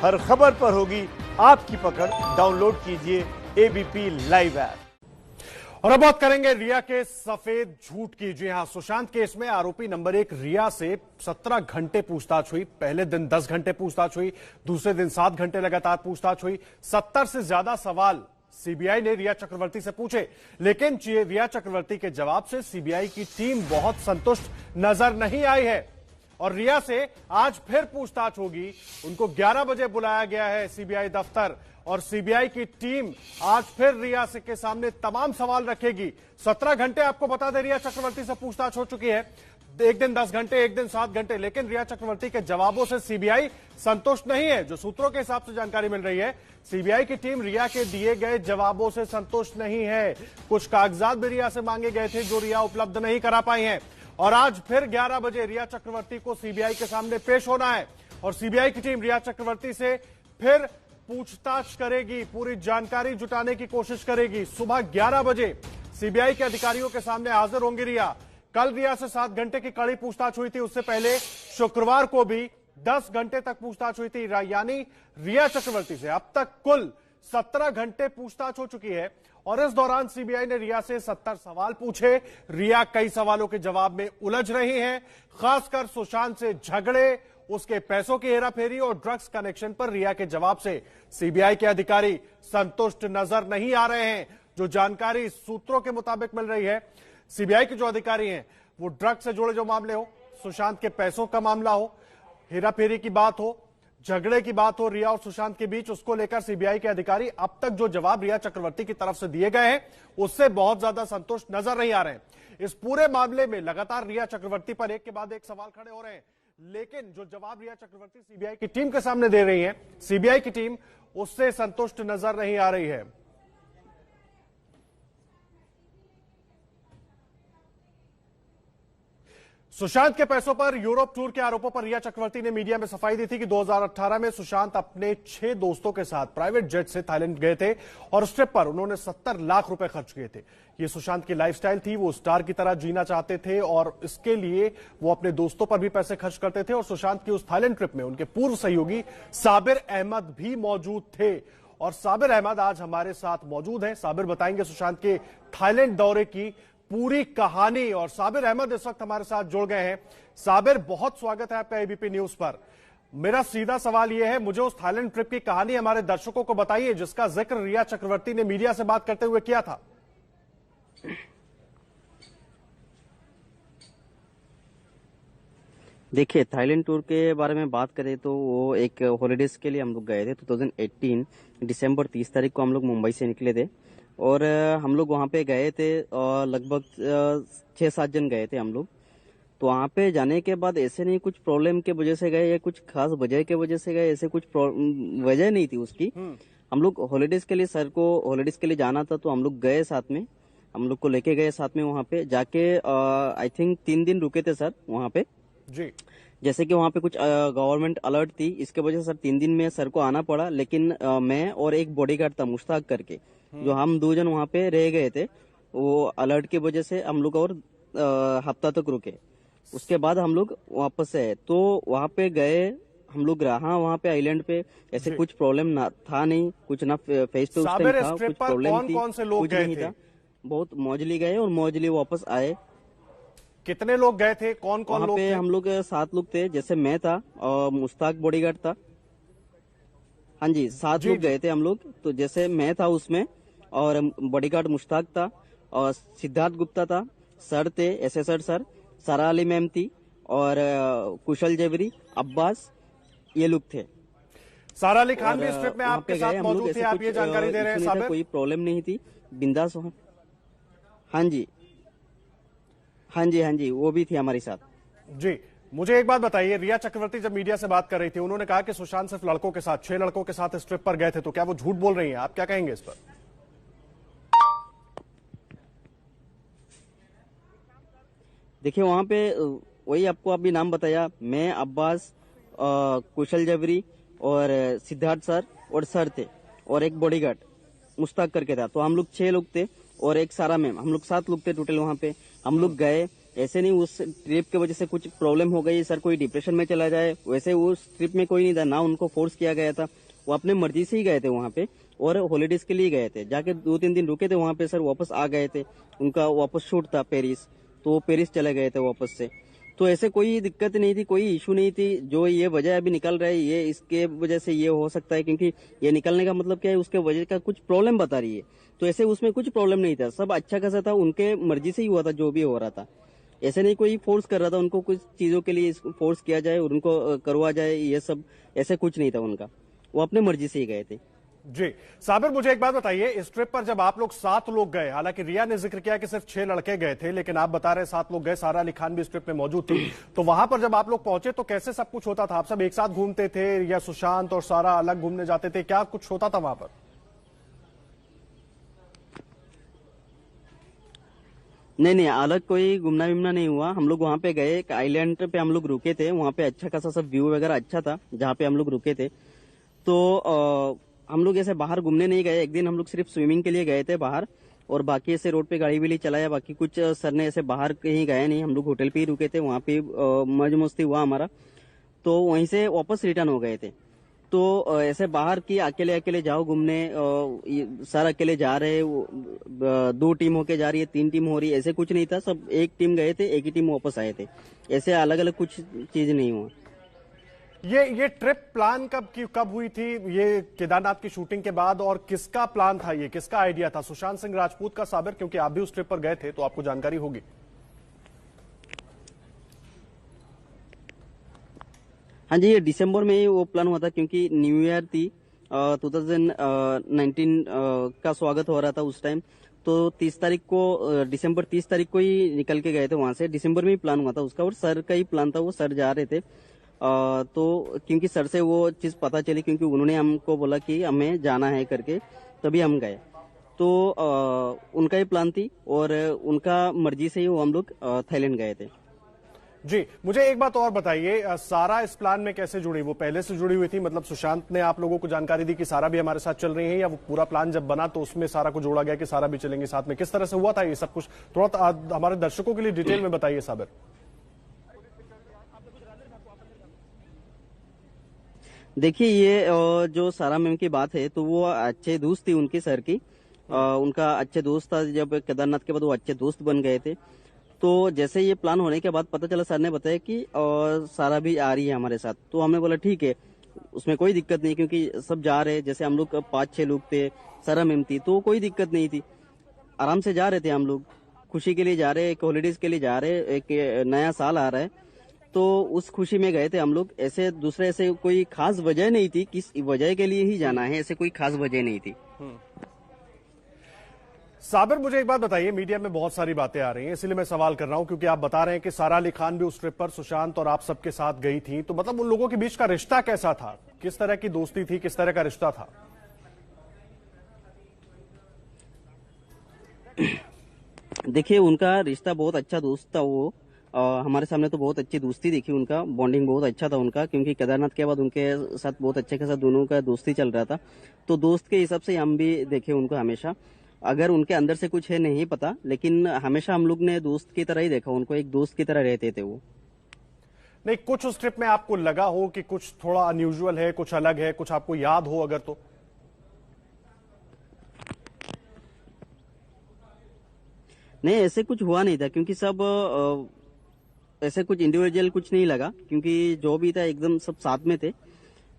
हर खबर पर होगी आपकी पकड़। डाउनलोड कीजिए एबीपी लाइव ऐप। और अब बात करेंगे रिया के सफेद झूठ की। जी हां, सुशांत केस में आरोपी नंबर 1 रिया से 17 घंटे पूछताछ हुई। पहले दिन 10 घंटे पूछताछ हुई, दूसरे दिन 7 घंटे लगातार पूछताछ हुई। 70 से ज्यादा सवाल सीबीआई ने रिया चक्रवर्ती से पूछे, लेकिन रिया चक्रवर्ती के जवाब से सीबीआई की टीम बहुत संतुष्ट नजर नहीं आई है और रिया से आज फिर पूछताछ होगी। उनको 11 बजे बुलाया गया है सीबीआई दफ्तर और सीबीआई की टीम आज फिर रिया से के सामने तमाम सवाल रखेगी। 17 घंटे आपको बता दें रिया चक्रवर्ती से पूछताछ हो चुकी है। एक दिन 10 घंटे, एक दिन 7 घंटे, लेकिन रिया चक्रवर्ती के जवाबों से सीबीआई संतुष्ट नहीं है। जो सूत्रों के हिसाब से जानकारी मिल रही है, सीबीआई की टीम रिया के दिए गए जवाबों से संतुष्ट नहीं है। कुछ कागजात भी रिया से मांगे गए थे जो रिया उपलब्ध नहीं करा पाई है और आज फिर 11 बजे रिया चक्रवर्ती को सीबीआई के सामने पेश होना है और सीबीआई की टीम रिया चक्रवर्ती से फिर पूछताछ करेगी, पूरी जानकारी जुटाने की कोशिश करेगी। सुबह 11 बजे सीबीआई के अधिकारियों के सामने हाजिर होंगी रिया। कल रिया से 7 घंटे की कड़ी पूछताछ हुई थी, उससे पहले शुक्रवार को भी 10 घंटे तक पूछताछ हुई थी। यानी रिया चक्रवर्ती से अब तक कुल 17 घंटे पूछताछ हो चुकी है और इस दौरान सीबीआई ने रिया से 70 सवाल पूछे। रिया कई सवालों के जवाब में उलझ रही है, खासकर सुशांत से झगड़े, उसके पैसों की हेराफेरी और ड्रग्स कनेक्शन पर रिया के जवाब से सीबीआई के अधिकारी संतुष्ट नजर नहीं आ रहे हैं। जो जानकारी सूत्रों के मुताबिक मिल रही है, सीबीआई के जो अधिकारी हैं वो ड्रग्स से जुड़े जो मामले हो, सुशांत के पैसों का मामला हो, हेराफेरी की बात हो, झगड़े की बात हो रिया और सुशांत के बीच, उसको लेकर सीबीआई के अधिकारी अब तक जो जवाब रिया चक्रवर्ती की तरफ से दिए गए हैं उससे बहुत ज्यादा संतुष्ट नजर नहीं आ रहे हैं। इस पूरे मामले में लगातार रिया चक्रवर्ती पर एक के बाद एक सवाल खड़े हो रहे हैं, लेकिन जो जवाब रिया चक्रवर्ती सीबीआई की टीम के सामने दे रही है, सीबीआई की टीम उससे संतुष्ट नजर नहीं आ रही है। सुशांत के पैसों पर यूरोप टूर के आरोपों पर रिया चक्रवर्ती ने मीडिया में सफाई दी थी कि 2018 में सुशांत अपने 6 दोस्तों के साथ प्राइवेट जेट से थाईलैंड गए थे और उस ट्रिप पर उन्होंने 70 लाख रुपए खर्च किए थे। ये सुशांत की लाइफस्टाइल थी, वो स्टार की तरह जीना चाहते थे और इसके लिए वो अपने दोस्तों पर भी पैसे खर्च करते थे। और सुशांत की उस थाईलैंड ट्रिप में उनके पूर्व सहयोगी साबिर अहमद भी मौजूद थे और साबिर अहमद आज हमारे साथ मौजूद हैं। साबिर बताएंगे सुशांत के थाईलैंड दौरे की पूरी कहानी और साबिर अहमद इस वक्त हमारे साथ जुड़ गए हैं। साबिर, बहुत स्वागत है आपका एबीपी न्यूज पर। मेरा सीधा सवाल यह है, मुझे उस थाईलैंड ट्रिप की कहानी हमारे दर्शकों को बताइए जिसका जिक्र रिया चक्रवर्ती ने मीडिया से बात करते हुए किया था। देखिए, थाईलैंड टूर के बारे में बात करें तो वो एक हॉलीडेज के लिए हम लोग गए थे। 2018 दिसंबर 30 तारीख को हम लोग मुंबई से निकले थे और हम लोग वहाँ पे गए थे और लगभग 6-7 जन गए थे हम लोग। तो वहाँ पे जाने के बाद ऐसे नहीं कुछ प्रॉब्लम के वजह से गए या कुछ खास वजह के वजह से गए, ऐसे कुछ वजह नहीं थी उसकी। हम लोग हॉलीडेज के लिए, सर को हॉलीडेज के लिए जाना था तो हम लोग गए साथ में, हम लोग को लेके गए साथ में। वहाँ पे जाके आई थिंक 3 दिन रुके थे सर वहाँ पे जी। जैसे कि वहाँ पे कुछ गवर्नमेंट अलर्ट थी, इसके वजह से सर 3 दिन में सर को आना पड़ा। लेकिन मैं और एक बॉडीगार्ड था मुश्ताक करके, जो हम 2 जन वहाँ पे रह गए थे, वो अलर्ट की वजह से हम लोग और हफ्ता तक रुके। उसके बाद हम लोग वापस आए। तो वहाँ पे गए हम लोग, रहा वहाँ पे आइलैंड पे, ऐसे कुछ प्रॉब्लम ना था, नहीं कुछ ना फेस टू फेस था, कुछ प्रॉब्लम थी, कौन से लोग कुछ नहीं था। बहुत मौजली गए और मौजली वापस आए। कितने लोग गए थे, कौन कौन लोग थे? हम लोग 7 लोग थे, जैसे मैं था और मुश्ताक बॉडीगार्ड था। हाँ जी, 7 लोग गए थे हम लोग। तो जैसे मैं था उसमें और बॉडीगार्ड मुश्ताक था और सिद्धार्थ गुप्ता था, सर थे एसएसआर सर, सारा अली मैम थी और कुशल जेवरी, अब्बास, ये लोग थे। सारा अली खान भी इस ट्रिप में आपके साथ मौजूद थे, आप ये जानकारी दे रहे हैं साबिर? कोई प्रॉब्लम नहीं थी, बिंदास। हाँ जी, हाँ जी, हाँ जी, वो भी थी हमारे साथ। जी, मुझे एक बात बताइए, रिया चक्रवर्ती जब मीडिया से बात कर रही थी, उन्होंने कहा कि सुशांत सिर्फ लड़कों के साथ, 6 लड़कों के साथ इस ट्रिप पर गए थे, तो क्या वो झूठ बोल रही हैं? आप क्या कहेंगे इस पर? देखिए, वहाँ पे वही आपको अभी नाम बताया, मैं, अब्बास, कुशल जबरी और सिद्धार्थ सर और सर थे और एक बॉडीगार्ड मुश्ताक करके था। तो हम लोग 6 लोग थे और एक सारा मैम, हम लोग 7 लोग थे टोटल। वहाँ पे हम लोग गए ऐसे नहीं उस ट्रिप की वजह से कुछ प्रॉब्लम हो गई, सर कोई डिप्रेशन में चला जाए, वैसे उस ट्रिप में कोई नहीं था, ना उनको फोर्स किया गया था, वो अपने मर्जी से ही गए थे वहाँ पे और हॉलीडेज के लिए गए थे। जाके 2-3 दिन रुके थे वहाँ पे सर, वापस आ गए थे। उनका वापस शूट था पेरिस, तो वो पेरिस चले गए थे वापस से। तो ऐसे कोई दिक्कत नहीं थी, कोई इशू नहीं थी। जो ये वजह अभी निकल रहा है, ये इसके वजह से ये हो सकता है, क्योंकि ये निकलने का मतलब क्या है, उसके वजह का कुछ प्रॉब्लम बता रही है। तो ऐसे उसमें कुछ प्रॉब्लम नहीं था, सब अच्छा खासा था, उनके मर्जी से ही हुआ था जो भी हो रहा था। ऐसे नहीं कोई फोर्स कर रहा था उनको, कुछ चीजों के लिए फोर्स किया जाए और उनको करवा जाए, ये सब ऐसे कुछ नहीं था उनका, वो अपने मर्जी से ही गए थे। जी साबिर, मुझे एक बात बताइए, इस ट्रिप पर जब आप लोग 7 लोग गए, हालांकि रिया ने जिक्र किया कि सिर्फ 6 लड़के गए थे, लेकिन आप बता रहे 7 लोग गए, सारा अली खान भी इस ट्रिप में मौजूद थी, तो वहां पर जब आप लोग पहुंचे तो कैसे सब कुछ होता था? आप सब एक साथ घूमते थे या सुशांत और सारा अलग घूमने जाते थे? क्या कुछ होता था वहां पर? नहीं, अलग कोई घूमना विमना नहीं हुआ। हम लोग वहाँ पे गए, एक आइलैंड पे हम लोग रुके थे, वहाँ पे अच्छा खासा सब व्यू वगैरह अच्छा था जहाँ पे हम लोग रुके थे। तो हम लोग ऐसे बाहर घूमने नहीं गए, एक दिन हम लोग सिर्फ स्विमिंग के लिए गए थे बाहर, और बाकी ऐसे रोड पे गाड़ी भी चलाया, बाकी कुछ सर ने ऐसे बाहर कहीं गए नहीं, हम लोग होटल पे ही रुके थे, वहाँ पे मौज मस्ती हुआ हमारा, तो वहीं से वापस रिटर्न हो गए थे। तो ऐसे बाहर की अकेले अकेले जाओ घूमने, सर अकेले जा रहे, 2 टीम होके जा रही है, 3 टीम हो रही है, ऐसे कुछ नहीं था, सब एक टीम गए थे, एक ही टीम वापस आए थे, ऐसे अलग अलग कुछ चीज नहीं हुआ। ये ट्रिप प्लान कब हुई थी? ये केदारनाथ की शूटिंग के बाद, और किसका प्लान था, ये किसका आइडिया था? सुशांत सिंह राजपूत का, साबिर, क्योंकि आप भी उस ट्रिप पर गए थे तो आपको जानकारी होगी। हाँ जी, ये दिसंबर में ही वो प्लान हुआ था, क्योंकि न्यू ईयर थी, 2019 का स्वागत हो रहा था उस टाइम। तो 30 तारीख को, दिसंबर 30 तारीख को ही निकल के गए थे वहां से, दिसंबर में ही प्लान हुआ था उसका, और सर का ही प्लान था, वो सर जा रहे थे। तो क्योंकि सर से वो चीज पता चली, क्योंकि उन्होंने हमको बोला कि हमें जाना है करके, तभी हम गए। तो उनका ही प्लान थी और उनका मर्जी से ही वो हम लोग थाईलैंड गए थे। जी, मुझे एक बात और बताइए, सारा इस प्लान में कैसे जुड़ी? वो पहले से जुड़ी हुई थी, मतलब सुशांत ने आप लोगों को जानकारी दी कि सारा भी हमारे साथ चल रही है, या वो पूरा प्लान जब बना तो उसमें सारा को जोड़ा गया कि सारा भी चलेंगे साथ में? किस तरह से हुआ था ये सब कुछ? थोड़ा हमारे दर्शकों के लिए डिटेल में बताइए साबिर। देखिए, ये जो सारा मैम की बात है, तो वो अच्छे दोस्त थी उनकी, सर की, उनका अच्छे दोस्त था, जब केदारनाथ के बाद वो अच्छे दोस्त बन गए थे। तो जैसे ये प्लान होने के बाद पता चला, सर ने बताया कि सारा भी आ रही है हमारे साथ, तो हमने बोला ठीक है, उसमें कोई दिक्कत नहीं, क्योंकि सब जा रहे, जैसे हम लोग 5-6 लोग थे, सारा मैम थी, तो कोई दिक्कत नहीं थी, आराम से जा रहे थे हम लोग, खुशी के लिए जा रहे, एक हॉलीडेज के लिए जा रहे, एक नया साल आ रहा है, तो उस खुशी में गए थे हम लोग। ऐसे दूसरे ऐसे कोई खास वजह नहीं थी, किस वजह के लिए ही जाना है, ऐसे कोई खास वजह नहीं थी। साबिर, मुझे एक बात बताइए, मीडिया में बहुत सारी बातें आ रही हैं, इसलिए मैं सवाल कर रहा हूं, क्योंकि आप बता रहे हैं कि सारा अली खान भी उस ट्रिप पर सुशांत और आप सबके साथ गई थी, तो मतलब उन लोगों के बीच का रिश्ता कैसा था? किस तरह की दोस्ती थी, किस तरह का रिश्ता था? देखिए, उनका रिश्ता बहुत अच्छा दोस्त था वो, हमारे सामने तो बहुत अच्छी दोस्ती देखी, उनका बॉन्डिंग बहुत अच्छा था उनका, क्योंकि केदारनाथ के बाद उनके साथ बहुत अच्छे के साथ दोनों का दोस्ती चल रहा था, तो दोस्त के हिसाब से हम भी देखे उनको हमेशा। अगर उनके अंदर से कुछ है नहीं पता, लेकिन हमेशा हम लोग ने दोस्त की तरह ही देखा उनको, एक दोस्त की तरह रहते थे वो। नहीं, कुछ उस ट्रिप में आपको लगा हो कि कुछ थोड़ा अनयूजुअल है, कुछ अलग है, कुछ आपको याद हो अगर तो? नहीं, ऐसे कुछ हुआ नहीं था, क्योंकि सब ऐसे कुछ इंडिविजुअल कुछ नहीं लगा, क्योंकि जो भी था एकदम सब साथ में थे।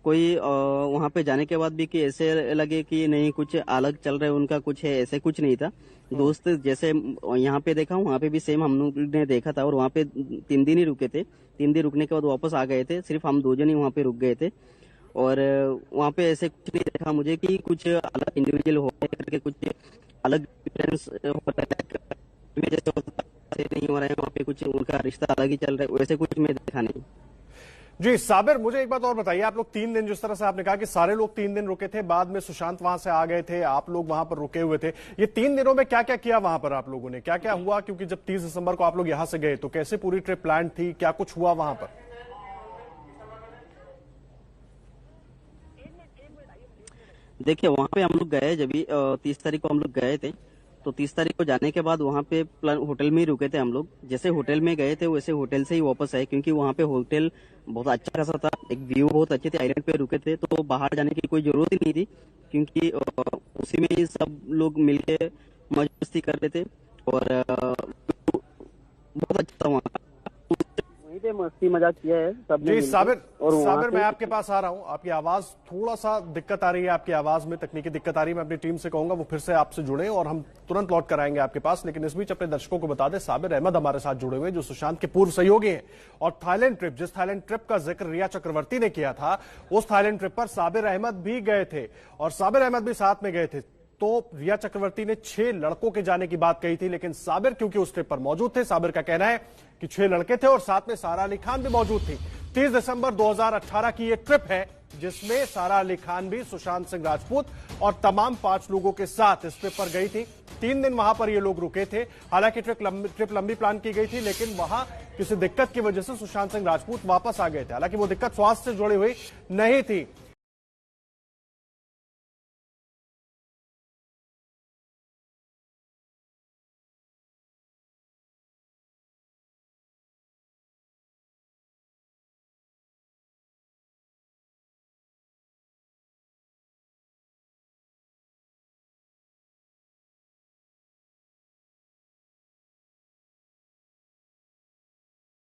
कोई वहां पे जाने के बाद भी कि ऐसे लगे कि नहीं कुछ अलग चल रहा है उनका, कुछ है, ऐसे कुछ नहीं था। दोस्त जैसे यहाँ पे देखा, वहाँ पे भी सेम हम लोग ने देखा था, और वहाँ पे 3 दिन ही रुके थे, 3 दिन रुकने के बाद वापस आ गए थे, सिर्फ हम 2 जन ही वहाँ पे रुक गए थे। और वहाँ पे ऐसे कुछ नहीं देखा मुझे कि कुछ अलग इंडिविजुअल हो करके, कुछ अलग डिफरेंस हो रहा है, जैसे होता है नहीं हो रहा है, वहाँ पे कुछ उनका रिश्ता अलग ही चल रहा है, वैसे कुछ मैं देखा नहीं। जी साबिर, मुझे एक बात और बताइए, आप लोग 3 दिन, जिस तरह से आपने कहा कि सारे लोग 3 दिन रुके थे, बाद में सुशांत वहां से आ गए थे, आप लोग वहां पर रुके हुए थे, ये 3 दिनों में क्या क्या किया वहां पर आप लोगों ने? क्या क्या हुआ? क्योंकि जब 30 दिसंबर को आप लोग यहां से गए तो कैसे पूरी ट्रिप प्लान थी, क्या कुछ हुआ वहां पर? देखिए, वहां पे हम लोग गए, जब भी 30 तारीख को हम लोग गए थे, तो 30 तारीख को जाने के बाद वहाँ पे होटल में ही रुके थे हम लोग। जैसे होटल में गए थे वैसे होटल से ही वापस आए, क्योंकि वहाँ पे होटल बहुत अच्छा खासा था, एक व्यू बहुत अच्छे थे, आइलैंड पे रुके थे, तो बाहर जाने की कोई जरूरत ही नहीं थी, क्योंकि उसी में ही सब लोग मिलके मौज मस्ती कर रहे थे और बहुत अच्छा था वहाँ। वहीं पे मस्ती मजाक किया है सबने जी मिलके। साबिर, और वहाँ साबिर पे मैं आपके पास आ रहा हूं। आपकी आवाज थोड़ा सा दिक्कत आ रही है, आपकी आवाज में तकनीकी दिक्कत आ रही है। मैं अपनी टीम से कहूंगा वो फिर से आपसे जुड़े और हम तुरंत लौट कर आएंगे आपके पास। लेकिन इस बीच अपने दर्शकों को बता दें, साबिर अहमद हमारे साथ जुड़े हुए जो सुशांत के पूर्व सहयोगी हैं और थाईलैंड ट्रिप, जिस थाईलैंड ट्रिप का जिक्र रिया चक्रवर्ती ने किया था, उस थाईलैंड ट्रिप पर साबिर अहमद भी गए थे और साबिर अहमद भी साथ में गए थे। तो रिया चक्रवर्ती ने 6 लड़कों के जाने की बात कही थी, लेकिन साबिर क्योंकि उस ट्रिप पर मौजूद थे, साबिर का कहना है कि 6 लड़के थे और साथ में सारा अली खान भी मौजूद थी। 30 दिसंबर 2018 की ये ट्रिप है जिसमें सारा अली खान भी, सुशांत सिंह राजपूत और तमाम 5 लोगों के साथ इस ट्रिप पर गई थी। 3 दिन वहां पर ये लोग रुके थे। हालांकि ट्रिप लंबी प्लान की गई थी, लेकिन वहां किसी दिक्कत की वजह से सुशांत सिंह राजपूत वापस आ गए थे। हालांकि वो दिक्कत स्वास्थ्य से जुड़ी हुई नहीं थी।